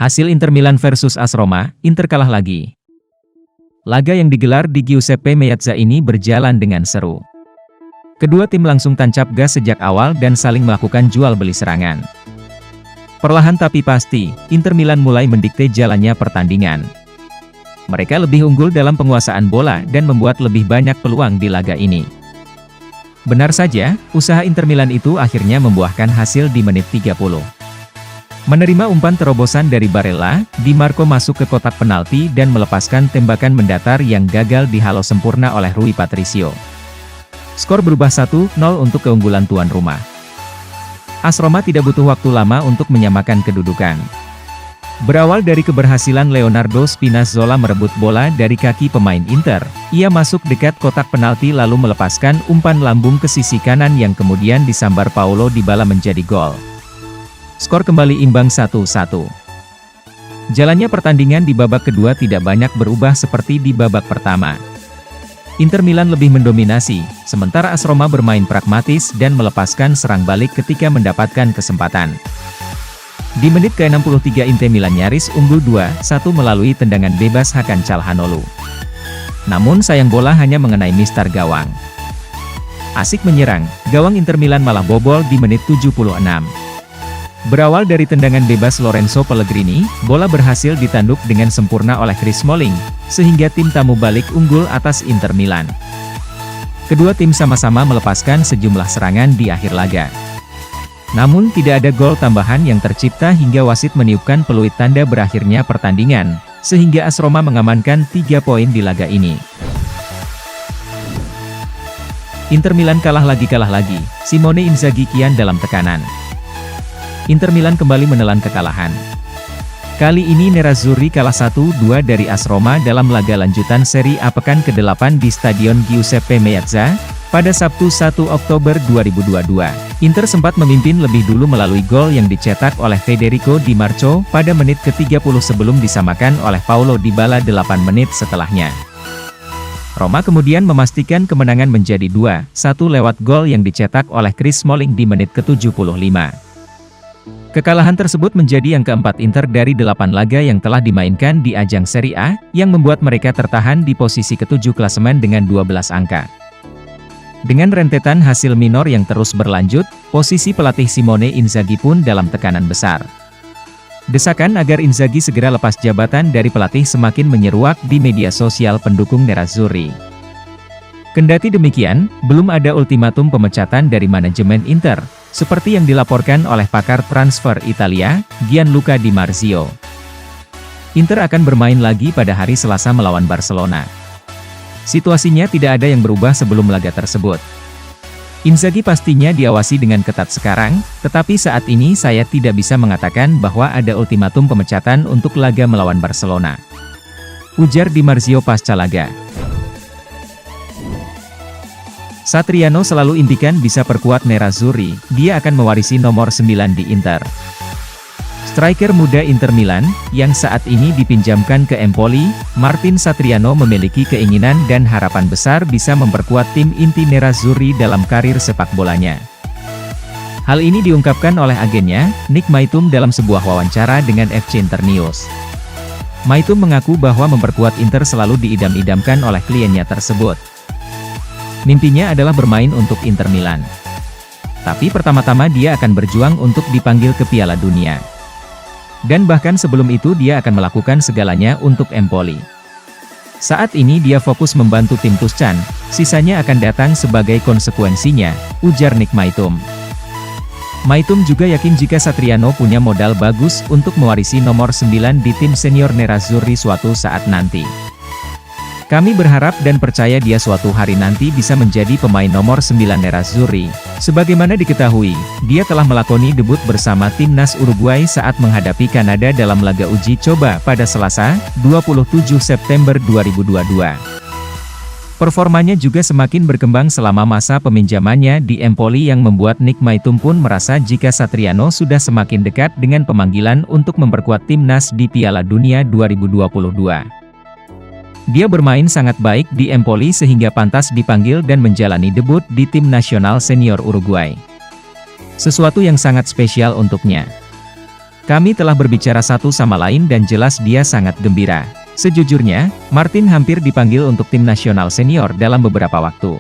Hasil Inter Milan versus AS Roma, Inter kalah lagi. Laga yang digelar di Giuseppe Meazza ini berjalan dengan seru. Kedua tim langsung tancap gas sejak awal dan saling melakukan jual beli serangan. Perlahan tapi pasti, Inter Milan mulai mendikte jalannya pertandingan. Mereka lebih unggul dalam penguasaan bola dan membuat lebih banyak peluang di laga ini. Benar saja, usaha Inter Milan itu akhirnya membuahkan hasil di menit 30. Menerima umpan terobosan dari Barella, Di Marco masuk ke kotak penalti dan melepaskan tembakan mendatar yang gagal dihalau sempurna oleh Rui Patricio. Skor berubah 1-0 untuk keunggulan tuan rumah. AS Roma tidak butuh waktu lama untuk menyamakan kedudukan. Berawal dari keberhasilan Leonardo Spinazzola merebut bola dari kaki pemain Inter, ia masuk dekat kotak penalti lalu melepaskan umpan lambung ke sisi kanan yang kemudian disambar Paulo Dybala menjadi gol. Skor kembali imbang 1-1. Jalannya pertandingan di babak kedua tidak banyak berubah seperti di babak pertama. Inter Milan lebih mendominasi, sementara AS Roma bermain pragmatis dan melepaskan serang balik ketika mendapatkan kesempatan. Di menit ke-63 Inter Milan nyaris unggul 2-1 melalui tendangan bebas Hakan Calhanoglu. Namun sayang bola hanya mengenai mistar gawang. Asik menyerang, gawang Inter Milan malah bobol di menit 76. Berawal dari tendangan bebas Lorenzo Pellegrini, bola berhasil ditanduk dengan sempurna oleh Chris Smalling, sehingga tim tamu balik unggul atas Inter Milan. Kedua tim sama-sama melepaskan sejumlah serangan di akhir laga. Namun tidak ada gol tambahan yang tercipta hingga wasit meniupkan peluit tanda berakhirnya pertandingan, sehingga AS Roma mengamankan 3 poin di laga ini. Inter Milan kalah lagi, Simone Inzaghi kian dalam tekanan. Inter Milan kembali menelan kekalahan. Kali ini Nerazzurri kalah 1-2 dari AS Roma dalam laga lanjutan Serie A pekan ke-8 di Stadion Giuseppe Meazza, pada Sabtu 1 Oktober 2022. Inter sempat memimpin lebih dulu melalui gol yang dicetak oleh Federico Di Marco pada menit ke-30 sebelum disamakan oleh Paulo Dybala 8 menit setelahnya. Roma kemudian memastikan kemenangan menjadi 2-1 lewat gol yang dicetak oleh Chris Smalling di menit ke-75. Kekalahan tersebut menjadi yang keempat Inter dari 8 laga yang telah dimainkan di ajang Serie A, yang membuat mereka tertahan di posisi ke-7 klasemen dengan 12 angka. Dengan rentetan hasil minor yang terus berlanjut, posisi pelatih Simone Inzaghi pun dalam tekanan besar. Desakan agar Inzaghi segera lepas jabatan dari pelatih semakin menyeruak di media sosial pendukung Nerazzurri. Kendati demikian, belum ada ultimatum pemecatan dari manajemen Inter, seperti yang dilaporkan oleh pakar transfer Italia, Gianluca Di Marzio. Inter akan bermain lagi pada hari Selasa melawan Barcelona. Situasinya tidak ada yang berubah sebelum laga tersebut. Inzaghi pastinya diawasi dengan ketat sekarang, tetapi saat ini saya tidak bisa mengatakan bahwa ada ultimatum pemecatan untuk laga melawan Barcelona, ujar Di Marzio pasca laga. Satriano selalu impikan bisa perkuat Nerazzurri, dia akan mewarisi nomor 9 di Inter. Striker muda Inter Milan, yang saat ini dipinjamkan ke Empoli, Martin Satriano memiliki keinginan dan harapan besar bisa memperkuat tim inti Nerazzurri dalam karir sepak bolanya. Hal ini diungkapkan oleh agennya, Nick Maitum dalam sebuah wawancara dengan FC Internews. Maitum mengaku bahwa memperkuat Inter selalu diidam-idamkan oleh kliennya tersebut. Mimpinya adalah bermain untuk Inter Milan. Tapi pertama-tama dia akan berjuang untuk dipanggil ke Piala Dunia. Dan bahkan sebelum itu dia akan melakukan segalanya untuk Empoli. Saat ini dia fokus membantu tim Tuscan, sisanya akan datang sebagai konsekuensinya, ujar Nick Maitum. Maitum juga yakin jika Satriano punya modal bagus untuk mewarisi nomor 9 di tim senior Nerazzurri suatu saat nanti. Kami berharap dan percaya dia suatu hari nanti bisa menjadi pemain nomor 9 Nerazzurri. Sebagaimana diketahui, dia telah melakoni debut bersama timnas Uruguay saat menghadapi Kanada dalam laga uji coba pada Selasa, 27 September 2022. Performanya juga semakin berkembang selama masa peminjamannya di Empoli yang membuat Nick Maitum pun merasa jika Satriano sudah semakin dekat dengan pemanggilan untuk memperkuat timnas di Piala Dunia 2022. Dia bermain sangat baik di Empoli sehingga pantas dipanggil dan menjalani debut di tim nasional senior Uruguay. Sesuatu yang sangat spesial untuknya. Kami telah berbicara satu sama lain dan jelas dia sangat gembira. Sejujurnya, Martin hampir dipanggil untuk tim nasional senior dalam beberapa waktu.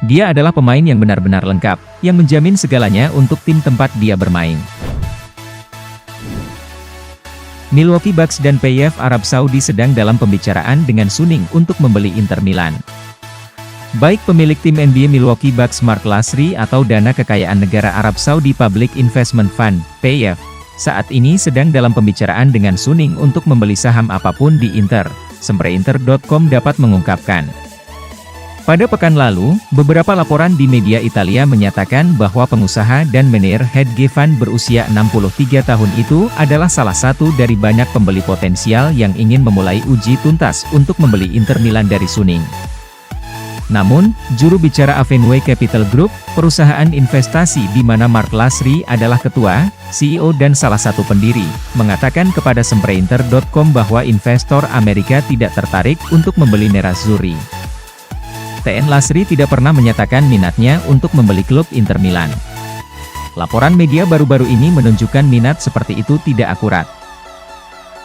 Dia adalah pemain yang benar-benar lengkap, yang menjamin segalanya untuk tim tempat dia bermain. Milwaukee Bucks dan PSV Arab Saudi sedang dalam pembicaraan dengan Suning untuk membeli Inter Milan. Baik pemilik tim NBA Milwaukee Bucks Mark Lasry atau Dana Kekayaan Negara Arab Saudi Public Investment Fund, PIF, saat ini sedang dalam pembicaraan dengan Suning untuk membeli saham apapun di Inter, Spreinter.com dapat mengungkapkan. Pada pekan lalu, beberapa laporan di media Italia menyatakan bahwa pengusaha dan manajer Head Gevan berusia 63 tahun itu adalah salah satu dari banyak pembeli potensial yang ingin memulai uji tuntas untuk membeli Inter Milan dari Suning. Namun, juru bicara Avenue Capital Group, perusahaan investasi di mana Mark Lasry adalah ketua, CEO dan salah satu pendiri, mengatakan kepada Spreinter.com bahwa investor Amerika tidak tertarik untuk membeli Nerazzurri. TN Lasry tidak pernah menyatakan minatnya untuk membeli klub Inter Milan. Laporan media baru-baru ini menunjukkan minat seperti itu tidak akurat.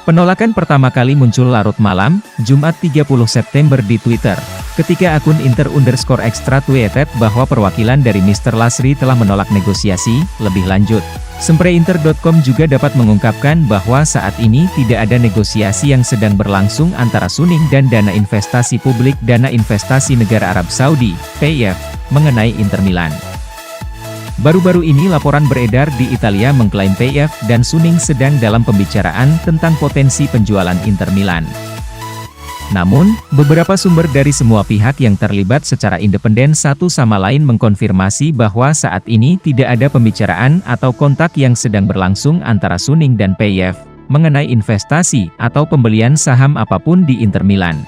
Penolakan pertama kali muncul larut malam, Jumat 30 September di Twitter, ketika akun Inter_Extra tweeted bahwa perwakilan dari Mr. Lasry telah menolak negosiasi lebih lanjut. Spreinter.com juga dapat mengungkapkan bahwa saat ini tidak ada negosiasi yang sedang berlangsung antara Suning dan Dana Investasi Publik Dana Investasi Negara Arab Saudi, PIF, mengenai Inter Milan. Baru-baru ini laporan beredar di Italia mengklaim PIF dan Suning sedang dalam pembicaraan tentang potensi penjualan Inter Milan. Namun, beberapa sumber dari semua pihak yang terlibat secara independen satu sama lain mengkonfirmasi bahwa saat ini tidak ada pembicaraan atau kontak yang sedang berlangsung antara Suning dan PIF, mengenai investasi atau pembelian saham apapun di Inter Milan.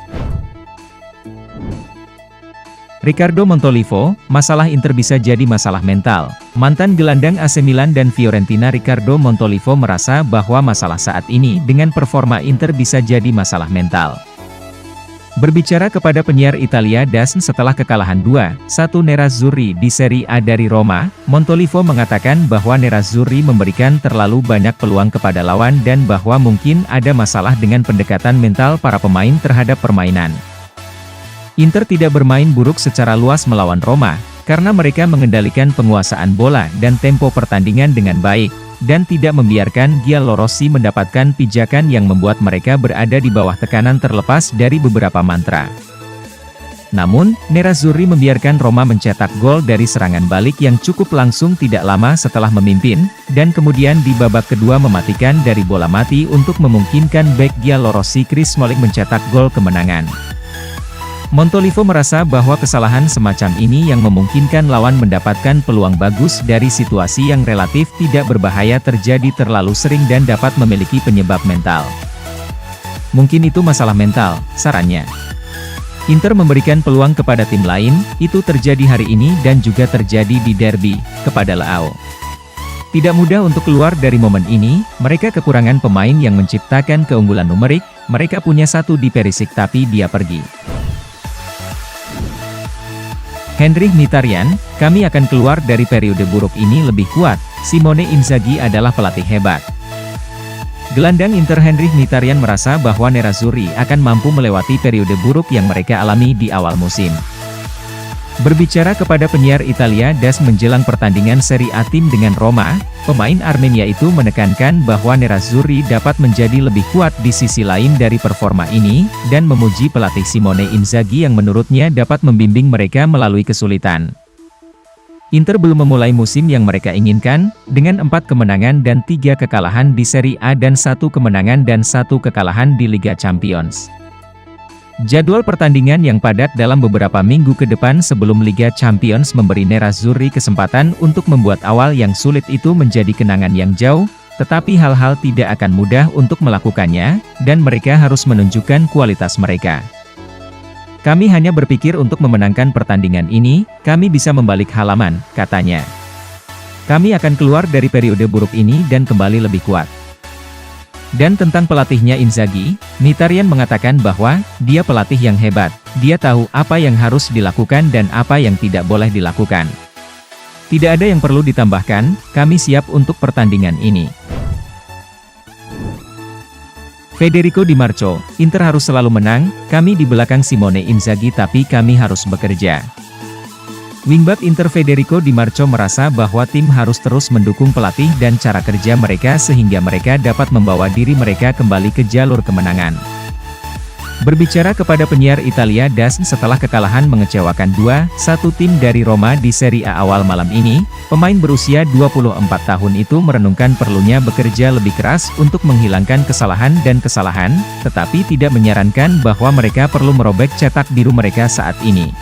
Riccardo Montolivo, masalah Inter bisa jadi masalah mental. Mantan gelandang AC Milan dan Fiorentina Riccardo Montolivo merasa bahwa masalah saat ini dengan performa Inter bisa jadi masalah mental. Berbicara kepada penyiar Italia DAZN setelah kekalahan 2-1 Nerazzurri di Serie A dari Roma, Montolivo mengatakan bahwa Nerazzurri memberikan terlalu banyak peluang kepada lawan dan bahwa mungkin ada masalah dengan pendekatan mental para pemain terhadap permainan. Inter tidak bermain buruk secara luas melawan Roma, karena mereka mengendalikan penguasaan bola dan tempo pertandingan dengan baik, dan tidak membiarkan Giallorossi mendapatkan pijakan yang membuat mereka berada di bawah tekanan terlepas dari beberapa mantra. Namun, Nerazzurri membiarkan Roma mencetak gol dari serangan balik yang cukup langsung tidak lama setelah memimpin, dan kemudian di babak kedua mematikan dari bola mati untuk memungkinkan bek Giallorossi Chris Smalling mencetak gol kemenangan. Montolivo merasa bahwa kesalahan semacam ini yang memungkinkan lawan mendapatkan peluang bagus dari situasi yang relatif tidak berbahaya terjadi terlalu sering dan dapat memiliki penyebab mental. Mungkin itu masalah mental, sarannya. Inter memberikan peluang kepada tim lain, itu terjadi hari ini dan juga terjadi di derby, kepada Leao. Tidak mudah untuk keluar dari momen ini, mereka kekurangan pemain yang menciptakan keunggulan numerik, mereka punya satu di Perisic tapi dia pergi. Henrikh Mkhitaryan, kami akan keluar dari periode buruk ini lebih kuat, Simone Inzaghi adalah pelatih hebat. Gelandang Inter Henrikh Mkhitaryan merasa bahwa Nerazzurri akan mampu melewati periode buruk yang mereka alami di awal musim. Berbicara kepada penyiar Italia DAZN menjelang pertandingan Serie A tim dengan Roma, pemain Armenia itu menekankan bahwa Nerazzurri dapat menjadi lebih kuat di sisi lain dari performa ini, dan memuji pelatih Simone Inzaghi yang menurutnya dapat membimbing mereka melalui kesulitan. Inter belum memulai musim yang mereka inginkan, dengan 4 kemenangan dan 3 kekalahan di Serie A dan 1 kemenangan dan 1 kekalahan di Liga Champions. Jadwal pertandingan yang padat dalam beberapa minggu ke depan sebelum Liga Champions memberi Nerazzurri kesempatan untuk membuat awal yang sulit itu menjadi kenangan yang jauh, tetapi hal-hal tidak akan mudah untuk melakukannya, dan mereka harus menunjukkan kualitas mereka. Kami hanya berpikir untuk memenangkan pertandingan ini, kami bisa membalik halaman, katanya. Kami akan keluar dari periode buruk ini dan kembali lebih kuat. Dan tentang pelatihnya Inzaghi, Mkhitaryan mengatakan bahwa, dia pelatih yang hebat, dia tahu apa yang harus dilakukan dan apa yang tidak boleh dilakukan. Tidak ada yang perlu ditambahkan, kami siap untuk pertandingan ini. Federico Di Marco, Inter harus selalu menang, kami di belakang Simone Inzaghi tapi kami harus bekerja. Wingback Inter Federico Di Marco merasa bahwa tim harus terus mendukung pelatih dan cara kerja mereka sehingga mereka dapat membawa diri mereka kembali ke jalur kemenangan. Berbicara kepada penyiar Italia DAZN setelah kekalahan mengecewakan 2-1 tim dari Roma di Serie A awal malam ini, pemain berusia 24 tahun itu merenungkan perlunya bekerja lebih keras untuk menghilangkan kesalahan, tetapi tidak menyarankan bahwa mereka perlu merobek cetak biru mereka saat ini.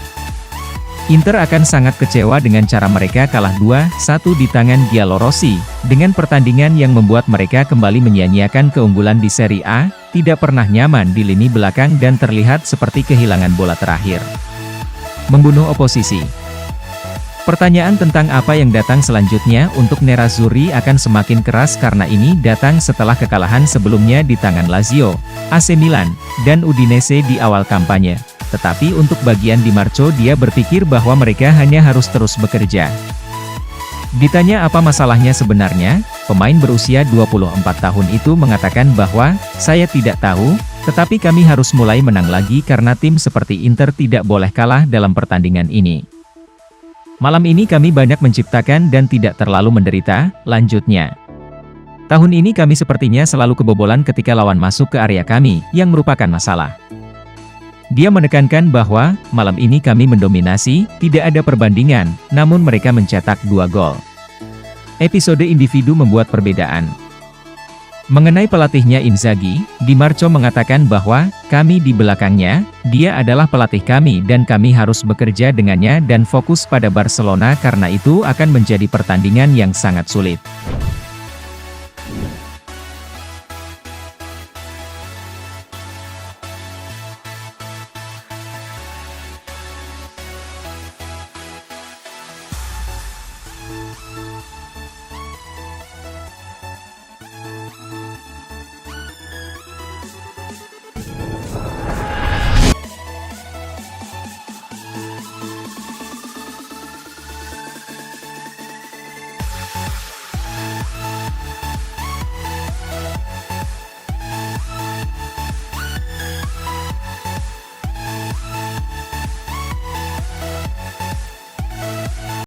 Inter akan sangat kecewa dengan cara mereka kalah 2-1 di tangan Giallorossi, dengan pertandingan yang membuat mereka kembali menyia-nyiakan keunggulan di Serie A, tidak pernah nyaman di lini belakang dan terlihat seperti kehilangan bola terakhir. Membunuh oposisi. Pertanyaan tentang apa yang datang selanjutnya untuk Nerazzurri akan semakin keras karena ini datang setelah kekalahan sebelumnya di tangan Lazio, AC Milan, dan Udinese di awal kampanye. Tetapi untuk bagian Di Marco dia berpikir bahwa mereka hanya harus terus bekerja. Ditanya apa masalahnya sebenarnya, pemain berusia 24 tahun itu mengatakan bahwa, saya tidak tahu, tetapi kami harus mulai menang lagi karena tim seperti Inter tidak boleh kalah dalam pertandingan ini. Malam ini kami banyak menciptakan dan tidak terlalu menderita, lanjutnya. Tahun ini kami sepertinya selalu kebobolan ketika lawan masuk ke area kami, yang merupakan masalah. Dia menekankan bahwa, malam ini kami mendominasi, tidak ada perbandingan, namun mereka mencetak 2 gol. Episode individu membuat perbedaan. Mengenai pelatihnya Inzaghi, Di Marco mengatakan bahwa, kami di belakangnya, dia adalah pelatih kami dan kami harus bekerja dengannya dan fokus pada Barcelona karena itu akan menjadi pertandingan yang sangat sulit.